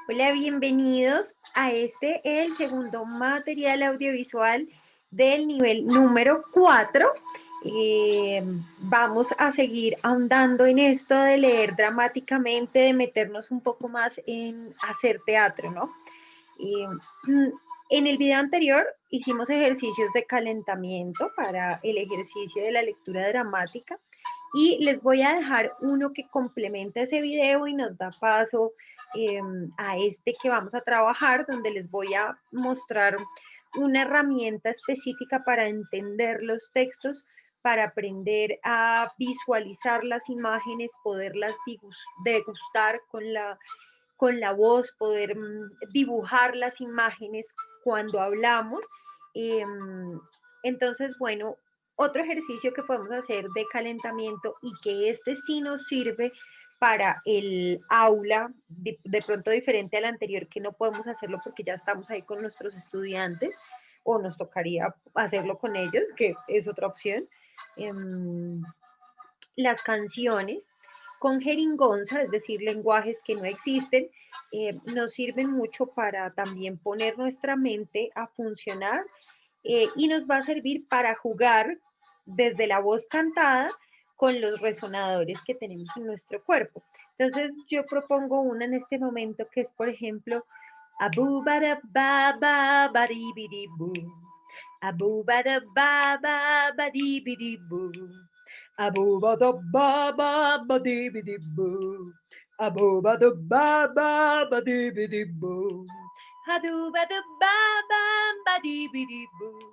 Hola, bienvenidos a el segundo material audiovisual del nivel número 4. Vamos a seguir ahondando en esto de leer dramáticamente, de meternos un poco más en hacer teatro, ¿no? Eh, en el video anterior hicimos ejercicios de calentamiento para el ejercicio de la lectura dramática y les voy a dejar uno que complementa ese video y nos da paso eh, a este que vamos a trabajar, donde les voy a mostrar una herramienta específica para entender los textos, para aprender a visualizar las imágenes, poderlas degustar con la voz, poder dibujar las imágenes cuando hablamos. Eh, entonces, bueno, otro ejercicio que podemos hacer de calentamiento y que este sí nos sirve para el aula, de pronto diferente al anterior, que no podemos hacerlo porque ya estamos ahí con nuestros estudiantes, o nos tocaría hacerlo con ellos, que es otra opción. Las canciones con jeringonza, es decir, lenguajes que no existen, nos sirven mucho para también poner nuestra mente a funcionar y nos va a servir para jugar desde la voz cantada con los resonadores que tenemos en nuestro cuerpo. Entonces yo propongo una en este momento que es, por ejemplo, abu bada ba ba ba di bi di boo, abu bada ba ba ba di bi di boo, abu bada ba ba ba di bi di boo, abu bada ba ba ba di bi di boo, hadu bada ba ba ba di bi di boo,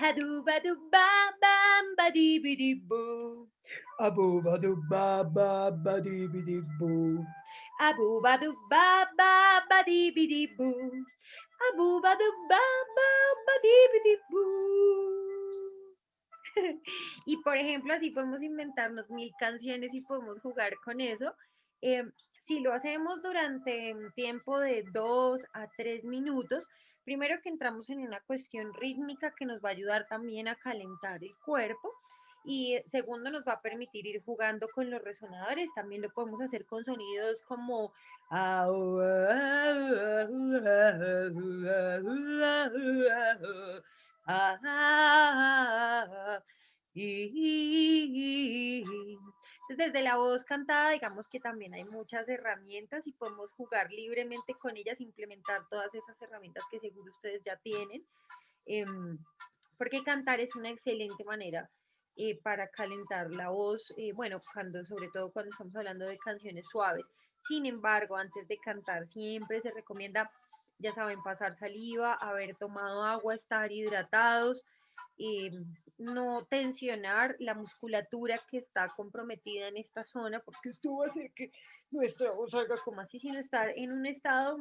hadu bada ba ba ba di bi di boo, abu bada ba ba ba di bi di boo, abu bada ba ba ba di bi di boo, abu bada ba ba ba di bi di boo. Y por ejemplo, así podemos inventarnos mil canciones y podemos jugar con eso. Eh, si lo hacemos durante un tiempo de 2 a 3 minutos, primero que entramos en una cuestión rítmica que nos va a ayudar también a calentar el cuerpo. Y segundo, nos va a permitir ir jugando con los resonadores. También lo podemos hacer con sonidos como entonces, desde la voz cantada, digamos que también hay muchas herramientas y podemos jugar libremente con ellas, implementar todas esas herramientas que seguro ustedes ya tienen, porque cantar es una excelente manera para calentar la voz, bueno, sobre todo cuando estamos hablando de canciones suaves. Sin embargo, antes de cantar siempre se recomienda, ya saben, pasar saliva, haber tomado agua, estar hidratados, eh, no tensionar la musculatura que está comprometida en esta zona, porque esto va a hacer que nuestra voz salga como así, sino estar en un estado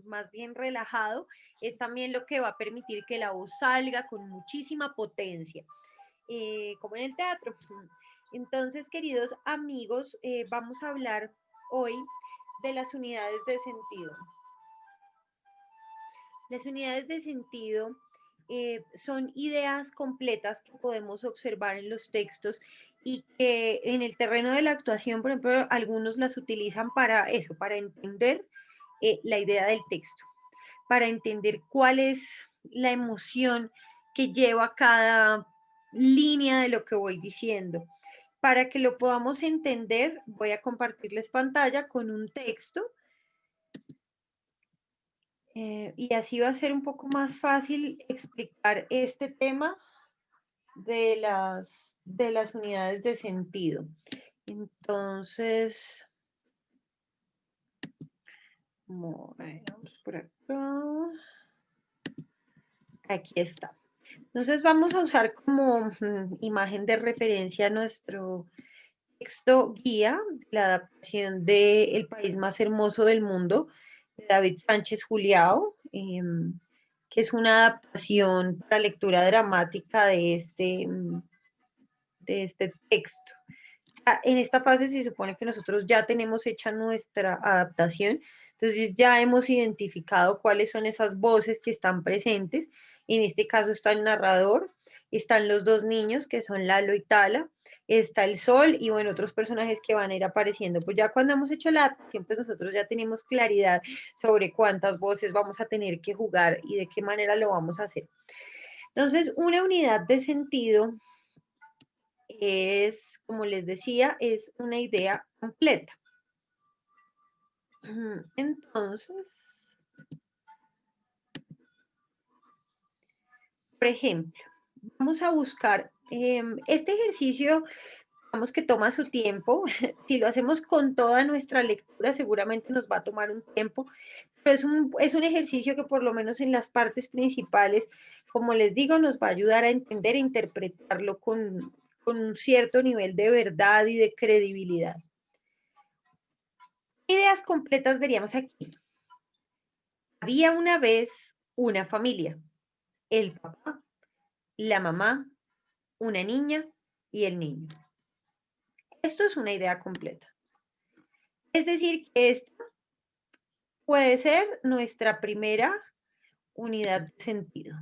más bien relajado, es también lo que va a permitir que la voz salga con muchísima potencia, como en el teatro. Entonces, queridos amigos, vamos a hablar hoy de las unidades de sentido. Las unidades de sentido son ideas completas que podemos observar en los textos y que en el terreno de la actuación, por ejemplo, algunos las utilizan para eso, para entender la idea del texto, para entender cuál es la emoción que lleva cada línea de lo que voy diciendo. Para que lo podamos entender, voy a compartirles pantalla con un texto y así va a ser un poco más fácil explicar este tema de las unidades de sentido. Entonces, vamos por acá. Aquí está. Entonces vamos a usar como imagen de referencia nuestro texto guía, la adaptación de El país más hermoso del mundo, de David Sánchez Juliao, que es una adaptación para lectura dramática de este texto. En esta fase se supone que nosotros ya tenemos hecha nuestra adaptación, entonces ya hemos identificado cuáles son esas voces que están presentes. En este caso está el narrador Están los dos niños, que son Lalo y Tala, está el Sol y bueno, otros personajes que van a ir apareciendo. Pues ya cuando hemos hecho la adaptación, pues nosotros ya tenemos claridad sobre cuántas voces vamos a tener que jugar y de qué manera lo vamos a hacer. Entonces, una unidad de sentido es, como les decía, es una idea completa. Entonces, por ejemplo, vamos a buscar este ejercicio, digamos que toma su tiempo. Si lo hacemos con toda nuestra lectura, seguramente nos va a tomar un tiempo, pero es un ejercicio que por lo menos en las partes principales, como les digo, nos va a ayudar a entender e interpretarlo con un cierto nivel de verdad y de credibilidad. Ideas completas veríamos aquí. Había una vez una familia, el papá, la mamá, una niña y el niño. Esto es una idea completa. Es decir, que esta puede ser nuestra primera unidad de sentido.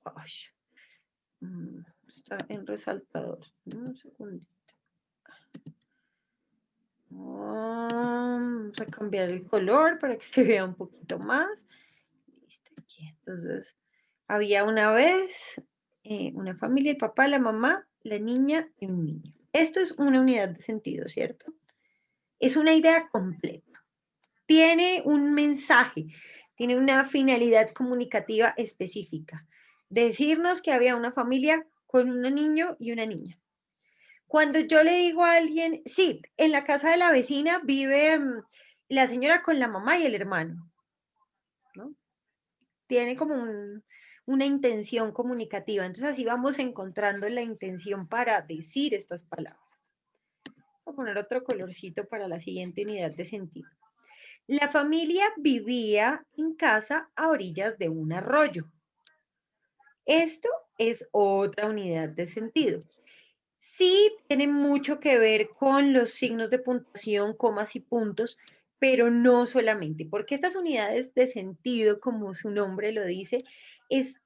Ay, está en resaltador. Un segundito. Vamos a cambiar el color para que se vea un poquito más. Listo, aquí. Entonces, había una vez una familia, el papá, la mamá, la niña y un niño. Esto es una unidad de sentido, ¿cierto? Es una idea completa. Tiene un mensaje, tiene una finalidad comunicativa específica. Decirnos que había una familia con un niño y una niña. Cuando yo le digo a alguien, sí, en la casa de la vecina vive la señora con la mamá y el hermano, ¿no? Tiene como una intención comunicativa. Entonces así vamos encontrando la intención para decir estas palabras. Voy a poner otro colorcito para la siguiente unidad de sentido. La familia vivía en casa a orillas de un arroyo. Esto es otra unidad de sentido. Sí tiene mucho que ver con los signos de puntuación, comas y puntos, pero no solamente, porque estas unidades de sentido, como su nombre lo dice, es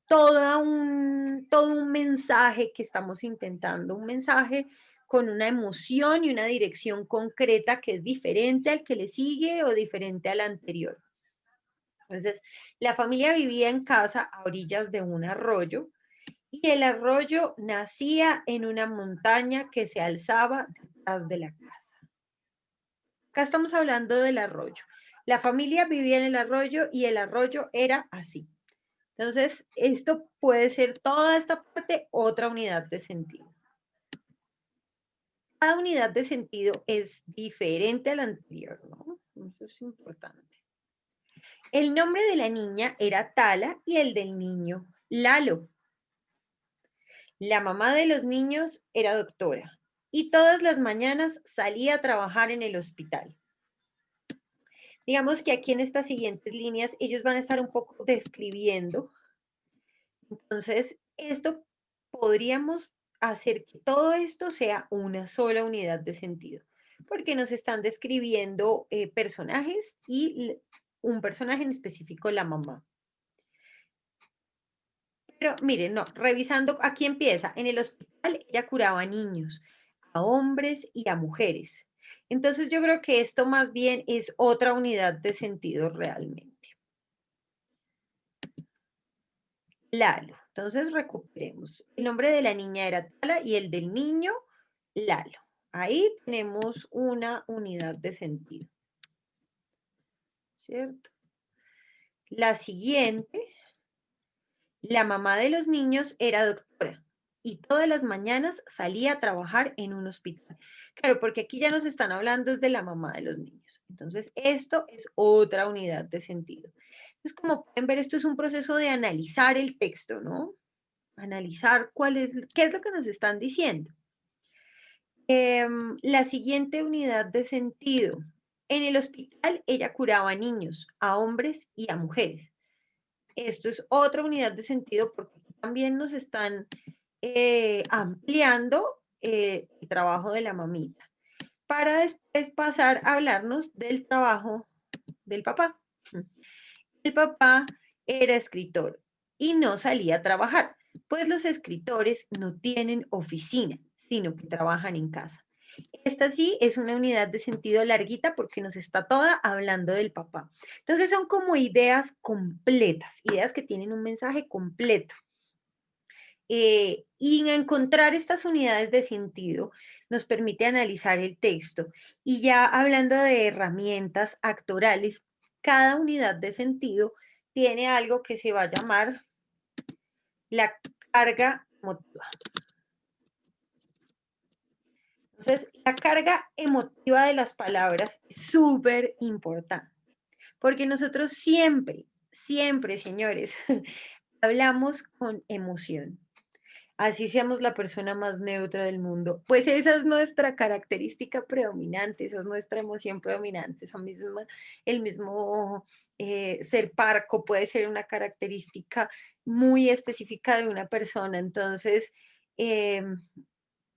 todo un mensaje que estamos intentando, un mensaje con una emoción y una dirección concreta que es diferente al que le sigue o diferente al anterior. Entonces, la familia vivía en casa a orillas de un arroyo y el arroyo nacía en una montaña que se alzaba detrás de la casa. Acá estamos hablando del arroyo. La familia vivía en el arroyo y el arroyo era así. Entonces, esto puede ser toda esta parte otra unidad de sentido. Cada unidad de sentido es diferente a la anterior, ¿no? Eso es importante. El nombre de la niña era Tala y el del niño Lalo. La mamá de los niños era doctora y todas las mañanas salía a trabajar en el hospital. Digamos que aquí en estas siguientes líneas ellos van a estar un poco describiendo. Entonces, esto podríamos hacer que todo esto sea una sola unidad de sentido, porque nos están describiendo personajes y un personaje en específico, la mamá. Pero miren, no, revisando, aquí empieza, en el hospital ella curaba a niños, a hombres y a mujeres. Entonces yo creo que esto más bien es otra unidad de sentido realmente. Lalo. Entonces recuperemos. El nombre de la niña era Tala y el del niño, Lalo. Ahí tenemos una unidad de sentido. ¿Cierto? La siguiente, la mamá de los niños era doctora y todas las mañanas salía a trabajar en un hospital. Claro, porque aquí ya nos están hablando de la mamá de los niños. Entonces, esto es otra unidad de sentido. Entonces, como pueden ver, esto es un proceso de analizar el texto, ¿no? Analizar qué es lo que nos están diciendo. La siguiente unidad de sentido. En el hospital ella curaba a niños, a hombres y a mujeres. Esto es otra unidad de sentido porque también nos están ampliando el trabajo de la mamita. Para después pasar a hablarnos del trabajo del papá. El papá era escritor y no salía a trabajar, pues los escritores no tienen oficina, sino que trabajan en casa. Esta sí es una unidad de sentido larguita porque nos está toda hablando del papá. Entonces son como ideas completas, ideas que tienen un mensaje completo. Y encontrar estas unidades de sentido nos permite analizar el texto. Y ya hablando de herramientas actorales, cada unidad de sentido tiene algo que se va a llamar la carga emotiva. Entonces, la carga emotiva de las palabras es súper importante, porque nosotros siempre, siempre, señores, hablamos con emoción. Así seamos la persona más neutra del mundo. Pues esa es nuestra característica predominante, esa es nuestra emoción predominante, esa misma, el mismo ser parco puede ser una característica muy específica de una persona. Entonces, eh,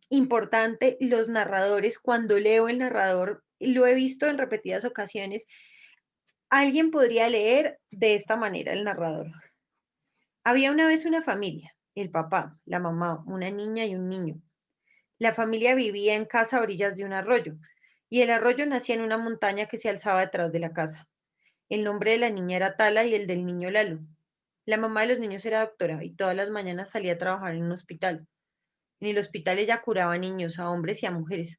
importante, los narradores, cuando leo el narrador, lo he visto en repetidas ocasiones, alguien podría leer de esta manera el narrador. Había una vez una familia, el papá, la mamá, una niña y un niño. La familia vivía en casa a orillas de un arroyo, y el arroyo nacía en una montaña que se alzaba detrás de la casa. El nombre de la niña era Tala y el del niño Lalo. La mamá de los niños era doctora y todas las mañanas salía a trabajar en un hospital. En el hospital ella curaba a niños, a hombres y a mujeres.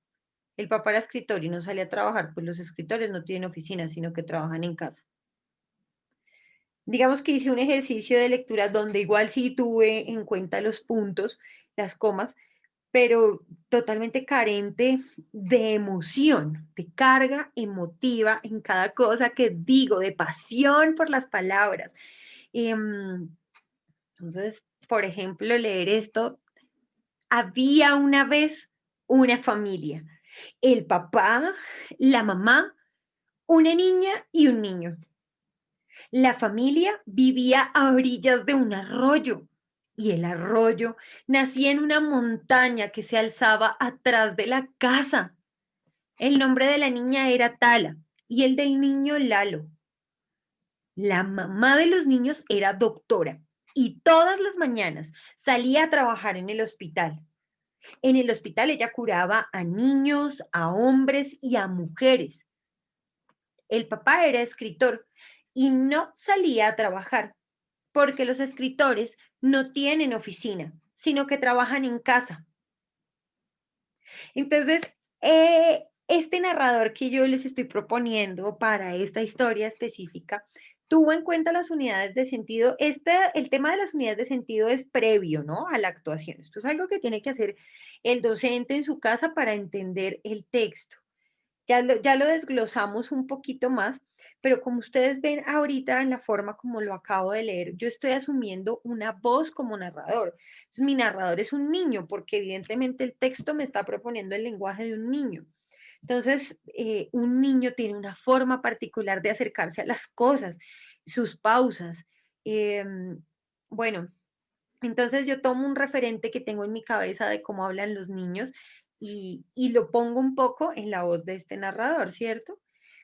El papá era escritor y no salía a trabajar, pues los escritores no tienen oficina, sino que trabajan en casa. Digamos que hice un ejercicio de lectura donde igual sí tuve en cuenta los puntos, las comas, pero totalmente carente de emoción, de carga emotiva en cada cosa que digo, de pasión por las palabras. Entonces, por ejemplo, leer esto, había una vez una familia, el papá, la mamá, una niña y un niño. La familia vivía a orillas de un arroyo y el arroyo nacía en una montaña que se alzaba atrás de la casa. El nombre de la niña era Tala y el del niño Lalo. La mamá de los niños era doctora y todas las mañanas salía a trabajar en el hospital. En el hospital ella curaba a niños, a hombres y a mujeres. El papá era escritor y no salía a trabajar porque los escritores no tienen oficina, sino que trabajan en casa. Entonces, este narrador que yo les estoy proponiendo para esta historia específica tuvo en cuenta las unidades de sentido. El tema de las unidades de sentido es previo, ¿no? A la actuación. Esto es algo que tiene que hacer el docente en su casa para entender el texto. Ya lo desglosamos un poquito más, pero como ustedes ven ahorita en la forma como lo acabo de leer, yo estoy asumiendo una voz como narrador. Entonces, mi narrador es un niño, porque evidentemente el texto me está proponiendo el lenguaje de un niño. Entonces, un niño tiene una forma particular de acercarse a las cosas, sus pausas. Bueno, entonces yo tomo un referente que tengo en mi cabeza de cómo hablan los niños y lo pongo un poco en la voz de este narrador, ¿cierto?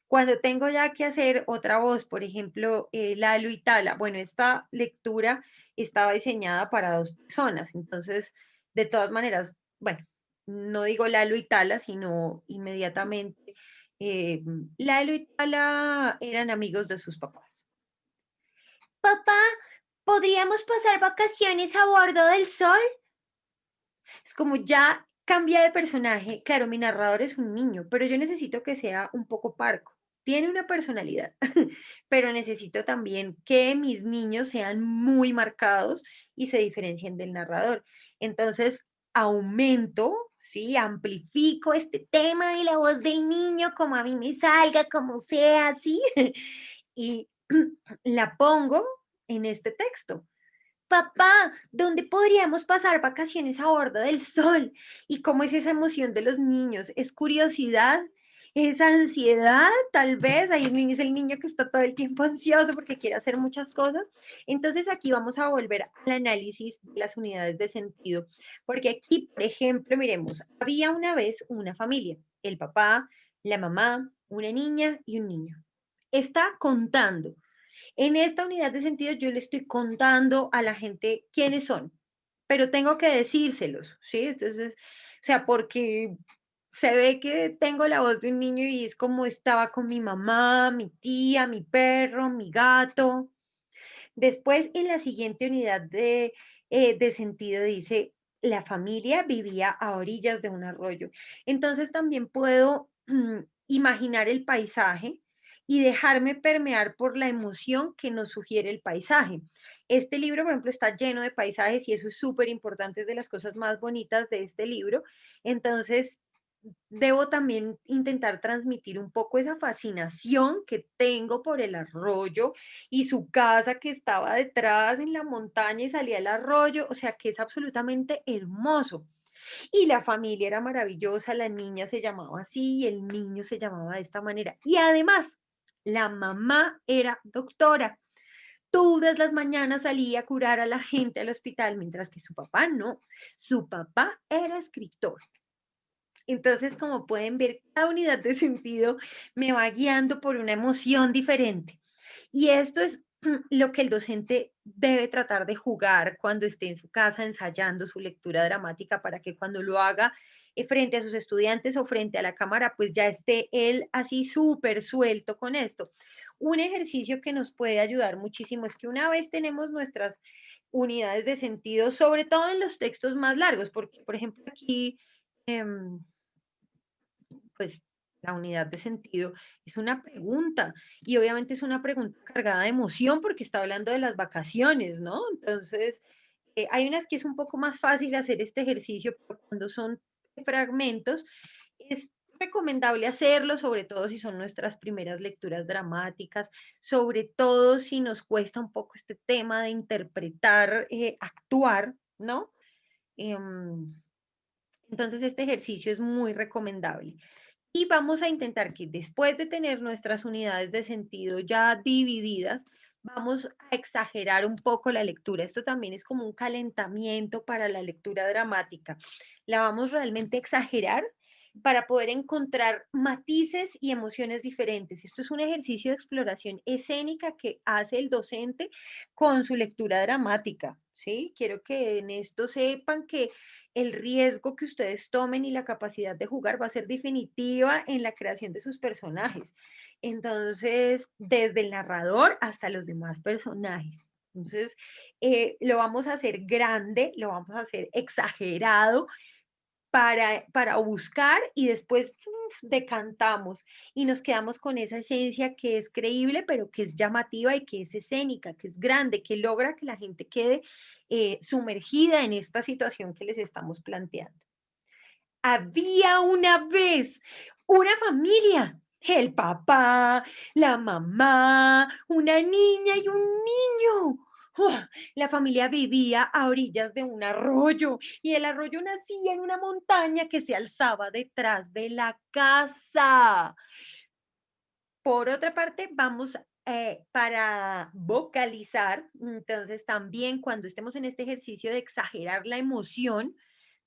Cuando tengo ya que hacer otra voz, por ejemplo, Lalo y Tala, bueno, esta lectura estaba diseñada para dos personas, entonces, de todas maneras, bueno, no digo Lalo y Tala, sino inmediatamente, eh, Lalo y Tala eran amigos de sus papás. Papá, ¿podríamos pasar vacaciones a bordo del sol? Es como ya cambia de personaje. Claro, mi narrador es un niño, pero yo necesito que sea un poco parco. Tiene una personalidad, pero necesito también que mis niños sean muy marcados y se diferencien del narrador. Entonces, aumento, ¿sí? Amplifico este tema de la voz del niño como a mí me salga, como sea, ¿sí? Y la pongo en este texto. Papá, ¿dónde podríamos pasar vacaciones a bordo del sol? ¿Y cómo es esa emoción de los niños? ¿Es curiosidad? ¿Es ansiedad? Tal vez. Hay un niño, es el niño que está todo el tiempo ansioso porque quiere hacer muchas cosas. Entonces aquí vamos a volver al análisis de las unidades de sentido. Porque aquí, por ejemplo, miremos, había una vez una familia, el papá, la mamá, una niña y un niño. Está contando. En esta unidad de sentido yo le estoy contando a la gente quiénes son, pero tengo que decírselos, ¿sí? Entonces, o sea, porque se ve que tengo la voz de un niño y es como estaba con mi mamá, mi tía, mi perro, mi gato. Después, en la siguiente unidad de sentido dice, la familia vivía a orillas de un arroyo. Entonces también puedo imaginar el paisaje y dejarme permear por la emoción que nos sugiere el paisaje. Este libro, por ejemplo, está lleno de paisajes y eso es súper importante, es de las cosas más bonitas de este libro. Entonces, debo también intentar transmitir un poco esa fascinación que tengo por el arroyo y su casa que estaba detrás en la montaña y salía el arroyo, o sea que es absolutamente hermoso. Y la familia era maravillosa, la niña se llamaba así y el niño se llamaba de esta manera. Y además, la mamá era doctora. Todas las mañanas salía a curar a la gente al hospital, mientras que su papá no. Su papá era escritor. Entonces, como pueden ver, cada unidad de sentido me va guiando por una emoción diferente. Y esto es lo que el docente debe tratar de jugar cuando esté en su casa ensayando su lectura dramática para que cuando lo haga frente a sus estudiantes o frente a la cámara, pues ya esté él así súper suelto con esto. Un ejercicio que nos puede ayudar muchísimo es que una vez tenemos nuestras unidades de sentido, sobre todo en los textos más largos, porque por ejemplo aquí... em, pues la unidad de sentido es una pregunta y obviamente es una pregunta cargada de emoción porque está hablando de las vacaciones, ¿no? Entonces, hay unas que es un poco más fácil hacer este ejercicio, pero cuando son fragmentos, es recomendable hacerlo, sobre todo si son nuestras primeras lecturas dramáticas, sobre todo si nos cuesta un poco este tema de interpretar, actuar, ¿no? Em, entonces, este ejercicio es muy recomendable. Y vamos a intentar que después de tener nuestras unidades de sentido ya divididas, vamos a exagerar un poco la lectura. Esto también es como un calentamiento para la lectura dramática. La vamos realmente a exagerar para poder encontrar matices y emociones diferentes. Esto es un ejercicio de exploración escénica que hace el docente con su lectura dramática, ¿sí? Quiero que en esto sepan que el riesgo que ustedes tomen y la capacidad de jugar va a ser definitiva en la creación de sus personajes. Entonces, desde el narrador hasta los demás personajes. Entonces, lo vamos a hacer grande, lo vamos a hacer exagerado para buscar y después decantamos y nos quedamos con esa esencia que es creíble, pero que es llamativa y que es escénica, que es grande, que logra que la gente quede sumergida en esta situación que les estamos planteando. Había una vez una familia, el papá, la mamá, una niña y un niño. La familia vivía a orillas de un arroyo y el arroyo nacía en una montaña que se alzaba detrás de la casa. Por otra parte, vamos para vocalizar, entonces también cuando estemos en este ejercicio de exagerar la emoción,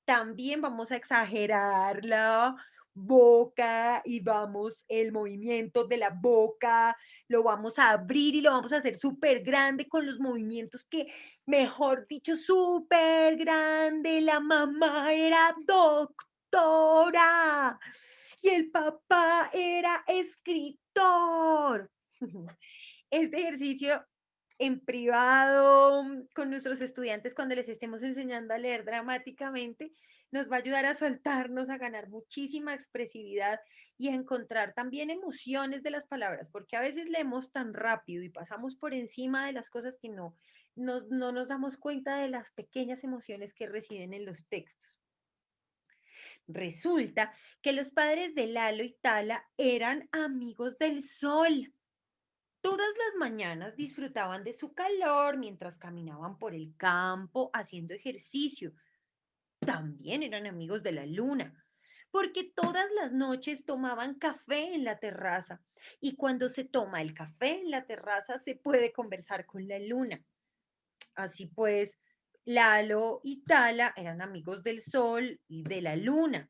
también vamos a exagerar la boca y vamos, el movimiento de la boca, lo vamos a abrir y lo vamos a hacer súper grande con los movimientos que, mejor dicho, súper grande. La mamá era doctora y el papá era escritor. Este ejercicio en privado con nuestros estudiantes cuando les estemos enseñando a leer dramáticamente, nos va a ayudar a soltarnos, a ganar muchísima expresividad y a encontrar también emociones de las palabras, porque a veces leemos tan rápido y pasamos por encima de las cosas que no nos damos cuenta de las pequeñas emociones que residen en los textos. Resulta que los padres de Lalo y Tala eran amigos del sol. Todas las mañanas disfrutaban de su calor mientras caminaban por el campo haciendo ejercicio. También eran amigos de la luna, porque todas las noches tomaban café en la terraza y cuando se toma el café en la terraza se puede conversar con la luna. Así pues, Lalo y Tala eran amigos del sol y de la luna,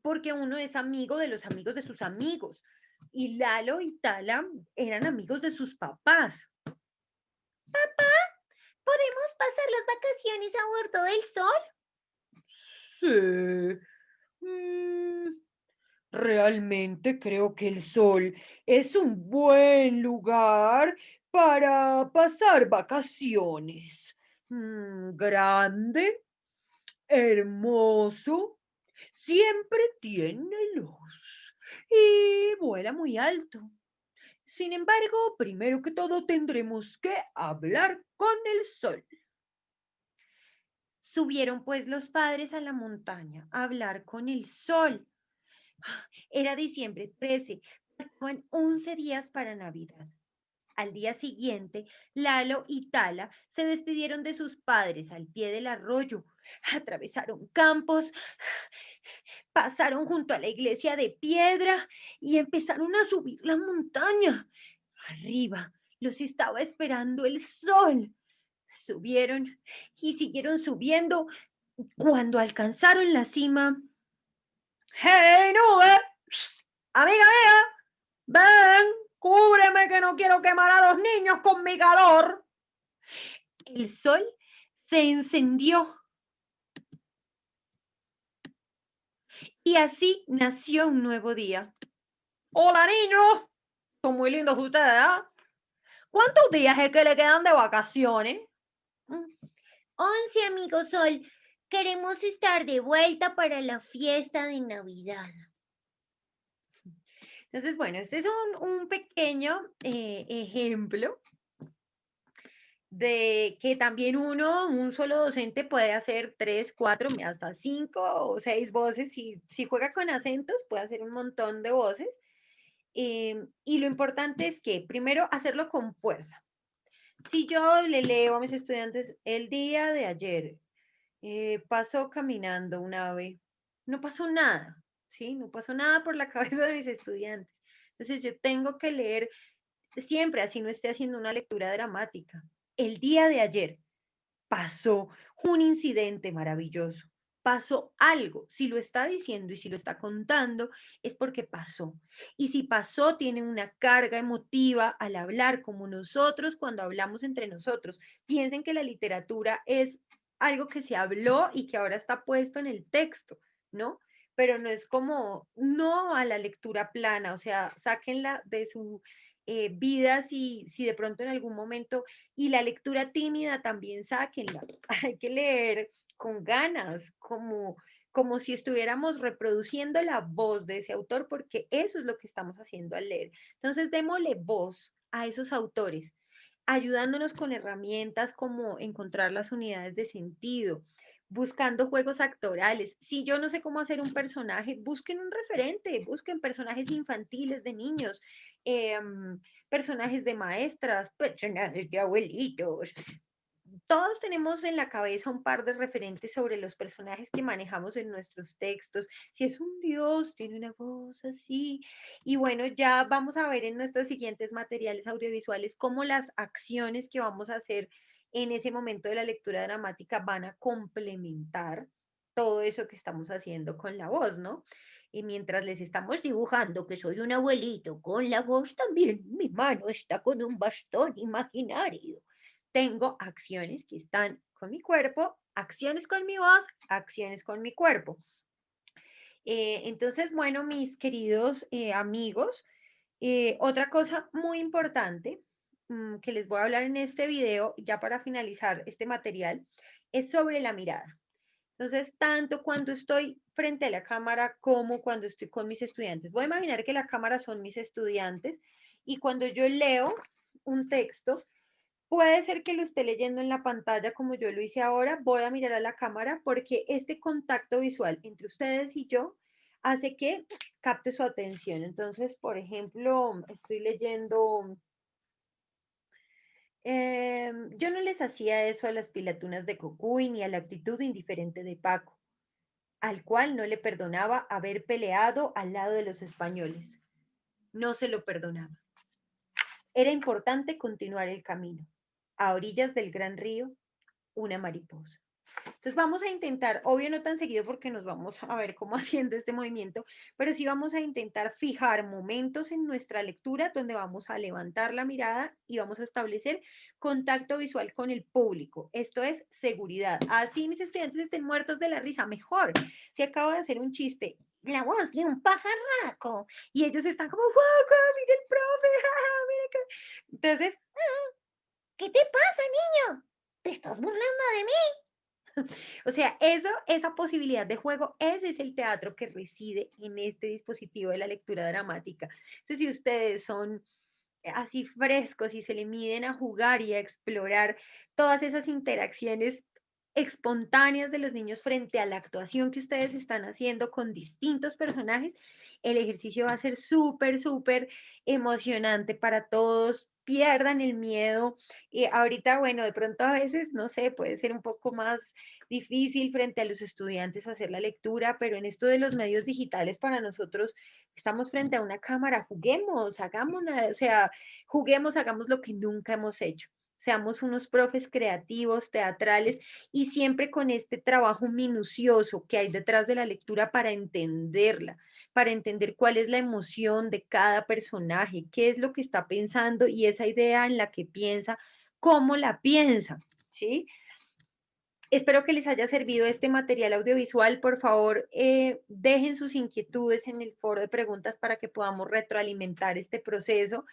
porque uno es amigo de los amigos de sus amigos. Y Lalo y Tala eran amigos de sus papás. ¿Podemos pasar las vacaciones a bordo del sol? Sí. Mm, Realmente creo que el sol es un buen lugar para pasar vacaciones. Grande, hermoso, siempre tiene luz y vuela muy alto. Sin embargo, primero que todo tendremos que hablar con el sol. Subieron pues los padres a la montaña a hablar con el sol. Era diciembre 13, faltaban 11 días para Navidad. Al día siguiente, Lalo y Tala se despidieron de sus padres al pie del arroyo, atravesaron campos, pasaron junto a la iglesia de piedra y empezaron a subir la montaña. Arriba los estaba esperando el sol. Subieron y siguieron subiendo. Cuando alcanzaron la cima, ¡Hey, nube! Amiga mía, ven, cúbreme que no quiero quemar a los niños con mi calor. El sol se encendió y así nació un nuevo día. Hola niños, son muy lindos ustedes, ¿ah? ¿Cuántos días es que le quedan de vacaciones? Mm, 11, amigo sol. Queremos estar de vuelta para la fiesta de Navidad. Entonces, bueno, este es un pequeño ejemplo de que también un solo docente puede hacer tres, cuatro, hasta cinco o seis voces. Si juega con acentos, puede hacer un montón de voces. Y lo importante es que, primero, hacerlo con fuerza. Si yo le leo a mis estudiantes, el día de ayer pasó caminando un ave, no pasó nada, ¿sí? No pasó nada por la cabeza de mis estudiantes. Entonces yo tengo que leer siempre, así no esté haciendo una lectura dramática. El día de ayer pasó un incidente maravilloso, pasó algo. Si lo está diciendo y si lo está contando, es porque pasó. Y si pasó, tiene una carga emotiva al hablar, como nosotros cuando hablamos entre nosotros. Piensen que la literatura es algo que se habló y que ahora está puesto en el texto, ¿no? Pero no es como, no a la lectura plana, o sea, sáquenla de su vida si de pronto en algún momento y la lectura tímida también sáquenla. Hay que leer con ganas, como si estuviéramos reproduciendo la voz de ese autor, porque eso es lo que estamos haciendo al leer. Entonces, démosle voz a esos autores, ayudándonos con herramientas como encontrar las unidades de sentido, buscando juegos actorales. Si yo no sé cómo hacer un personaje, busquen un referente, busquen personajes infantiles de niños, eh, personajes de maestras, personajes de abuelitos. Todos tenemos en la cabeza un par de referentes sobre los personajes que manejamos en nuestros textos. Si es un dios, tiene una voz así. Y bueno, ya vamos a ver en nuestros siguientes materiales audiovisuales cómo las acciones que vamos a hacer en ese momento de la lectura dramática van a complementar todo eso que estamos haciendo con la voz, ¿no? Y mientras les estamos dibujando que soy un abuelito con la voz, también mi mano está con un bastón imaginario. Tengo acciones que están con mi cuerpo, acciones con mi voz, acciones con mi cuerpo. Entonces, bueno, mis queridos amigos, otra cosa muy importante que les voy a hablar en este video, ya para finalizar este material, es sobre la mirada. Entonces, tanto cuando estoy frente a la cámara como cuando estoy con mis estudiantes. Voy a imaginar que la cámara son mis estudiantes y cuando yo leo un texto, puede ser que lo esté leyendo en la pantalla como yo lo hice ahora. Voy a mirar a la cámara porque este contacto visual entre ustedes y yo hace que capte su atención. Entonces, por ejemplo, estoy leyendo, yo no les hacía eso a las pilatunas de Cocuy ni a la actitud indiferente de Paco, al cual no le perdonaba haber peleado al lado de los españoles. No se lo perdonaba. Era importante continuar el camino. A orillas del gran río, una mariposa. Entonces vamos a intentar, obvio no tan seguido porque nos vamos a ver cómo haciendo este movimiento, pero sí vamos a intentar fijar momentos en nuestra lectura donde vamos a levantar la mirada y vamos a establecer contacto visual con el público. Esto es seguridad. Así mis estudiantes estén muertos de la risa, mejor. Si acabo de hacer un chiste, la voz de un pajarraco, y ellos están como, guau, guau, mira el profe, jaja, mira acá. Entonces, ¿Qué te pasa, niño? ¿Te estás burlando de mí? o sea, eso, esa posibilidad de juego, ese es el teatro que reside en este dispositivo de la lectura dramática. Entonces, si ustedes son así frescos y se le miden a jugar y a explorar todas esas interacciones espontáneas de los niños frente a la actuación que ustedes están haciendo con distintos personajes, el ejercicio va a ser súper, súper emocionante para todos. Pierdan el miedo. Ahorita, bueno, de pronto a veces, no sé, puede ser un poco más difícil frente a los estudiantes hacer la lectura, pero en esto de los medios digitales para nosotros estamos frente a una cámara, juguemos, hagámosla, o sea, juguemos, hagamos lo que nunca hemos hecho. Seamos unos profes creativos, teatrales y siempre con este trabajo minucioso que hay detrás de la lectura para entenderla, para entender cuál es la emoción de cada personaje, qué es lo que está pensando y esa idea en la que piensa, cómo la piensa, ¿sí? Espero que les haya servido este material audiovisual. Por favor, dejen sus inquietudes en el foro de preguntas para que podamos retroalimentar este proceso.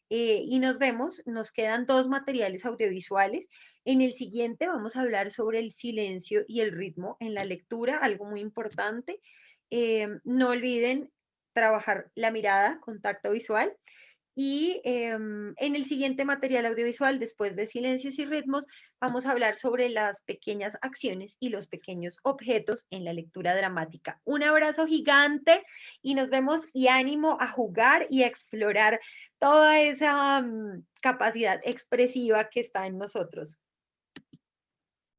Y nos vemos, nos quedan dos materiales audiovisuales. En el siguiente vamos a hablar sobre el silencio y el ritmo en la lectura, algo muy importante. No olviden trabajar la mirada, contacto visual. Y en el siguiente material audiovisual, después de silencios y ritmos, vamos a hablar sobre las pequeñas acciones y los pequeños objetos en la lectura dramática. Un abrazo gigante y nos vemos y ánimo a jugar y a explorar toda esa capacidad expresiva que está en nosotros.